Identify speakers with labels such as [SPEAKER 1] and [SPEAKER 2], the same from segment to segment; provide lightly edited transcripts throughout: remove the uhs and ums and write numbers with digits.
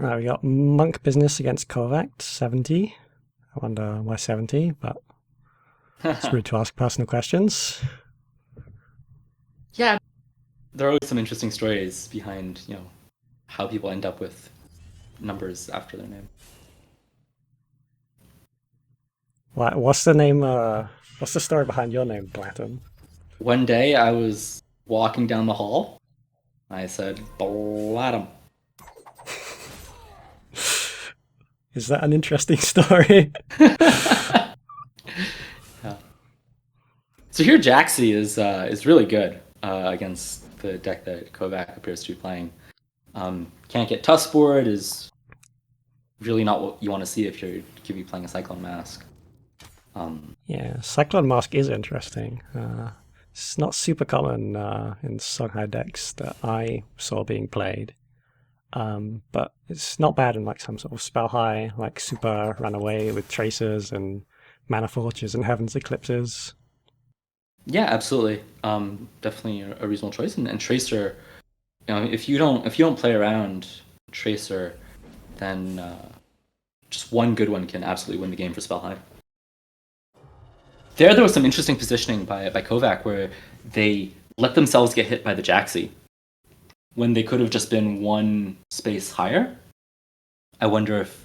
[SPEAKER 1] Right, we got MunkBusiness against Kovacd70. I wonder why 70, but it's rude to ask personal questions.
[SPEAKER 2] Yeah, there are always some interesting stories behind, how people end up with numbers after their name.
[SPEAKER 1] What's the name? What's the story behind your name, BLATM?
[SPEAKER 2] One day I was walking down the hall. I said, BLATM.
[SPEAKER 1] Is that an interesting story?
[SPEAKER 2] Yeah. So here Jaxi is really good against the deck that Kovacd appears to be playing. Can't get Tuskboard is really not what you want to see if you're could be playing a Cyclone Mask.
[SPEAKER 1] Yeah, Cyclone Mask is interesting. It's not super common in Songhai decks that I saw being played. But it's not bad in like some sort of spell high, like super runaway with tracers and mana forges and heavens eclipses.
[SPEAKER 2] Yeah, absolutely. Definitely a reasonable choice. And Tracer, if you don't play around Tracer, then just one good one can absolutely win the game for spell high. There was some interesting positioning by Kovacd where they let themselves get hit by the Jaxi when they could have just been one space higher. I wonder if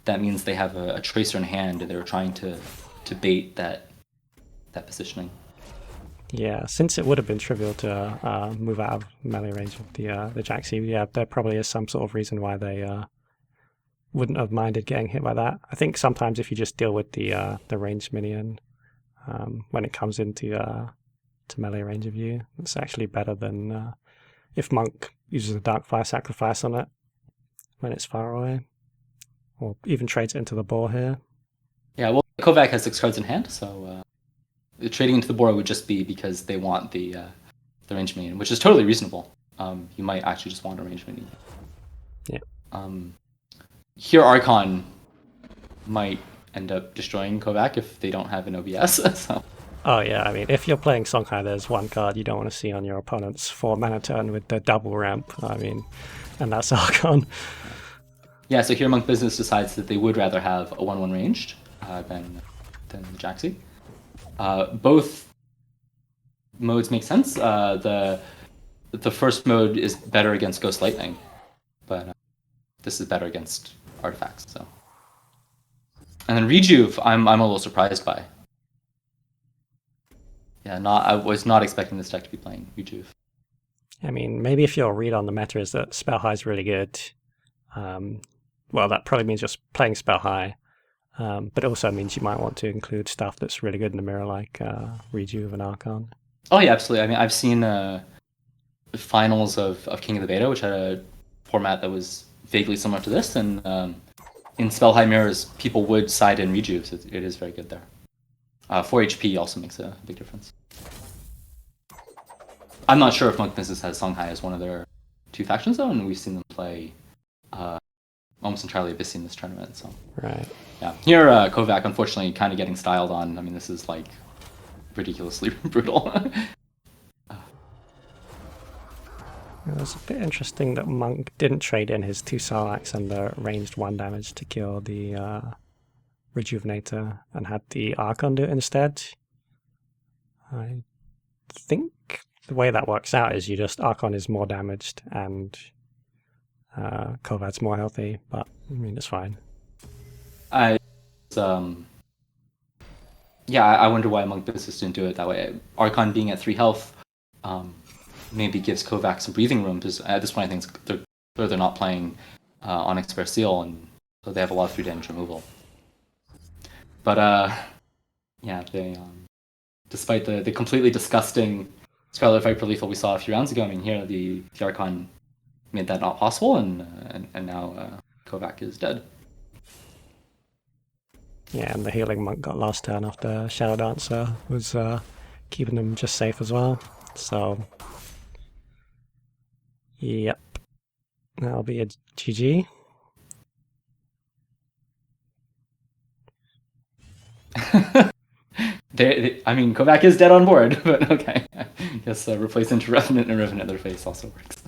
[SPEAKER 2] that means they have a Tracer in hand and they're trying to bait that positioning.
[SPEAKER 1] Yeah, since it would have been trivial to move out of melee range of the Jaxi, yeah, there probably is some sort of reason why they wouldn't have minded getting hit by that. I think sometimes if you just deal with the ranged minion when it comes into to melee range of you, it's actually better than if Monk uses a Darkfire Sacrifice on it when it's far away, or even trades it into the boar here.
[SPEAKER 2] Yeah, well, Kovacd has 6 cards in hand, so trading into the board would just be because they want the range minion, which is totally reasonable. You might actually just want a range minion.
[SPEAKER 1] Yeah.
[SPEAKER 2] Here, Archon might end up destroying Kovacd if they don't have an OBS. So.
[SPEAKER 1] Oh yeah, I mean, if you're playing Songhai, there's one card you don't want to see on your opponent's 4-mana turn with the double ramp. I mean, and that's Archon.
[SPEAKER 2] Yeah, so here MunkBusiness decides that they would rather have a 1/1 ranged than the Jaxi. Both modes make sense. The first mode is better against Ghost Lightning, but this is better against artifacts. So, and then Rejuve, I'm a little surprised by. Yeah, I was not expecting this deck to be playing Rejuve.
[SPEAKER 1] I mean, maybe if your read on the meta is that Spell High is really good, well, that probably means just playing Spell High. But it also means you might want to include stuff that's really good in the mirror, like Rejuve and Archon.
[SPEAKER 2] Oh yeah, absolutely. I mean, I've seen finals of King of the Beta, which had a format that was vaguely similar to this, and in Spell High mirrors, people would side in Rejuve, so it is very good there. 4 HP also makes a big difference. I'm not sure if MunkBusiness has Songhai as one of their 2 factions though, and we've seen them play almost entirely Abyssy in this tournament. So
[SPEAKER 1] right.
[SPEAKER 2] Yeah, here Kovacd unfortunately kind of getting styled on. I mean, this is like ridiculously brutal.
[SPEAKER 1] It was a bit interesting that Monk didn't trade in his 2 Sarlaccs and the ranged 1 damage to kill the Rejuvenator and had the Archon do it instead. I think the way that works out is you just Archon is more damaged and Kovacd's more healthy, but I mean, it's fine.
[SPEAKER 2] I wonder why MunkBusiness didn't do it that way. Archon being at 3 health maybe gives Kovacd some breathing room, because at this point I think they're not playing Onyx Bear Seal, and so they have a lot of 3 damage removal. But yeah, they despite the completely disgusting Scarlet Viper lethal we saw a few rounds ago, I mean, here the Archon made that not possible, and now Kovacd is dead.
[SPEAKER 1] Yeah, and the healing monk got last turn after Shadow Dancer was keeping them just safe as well. So, yep, that'll be a GG.
[SPEAKER 2] I mean, Kovacd is dead on board, but okay. I guess replace into Revenant and Revenant in their face also works.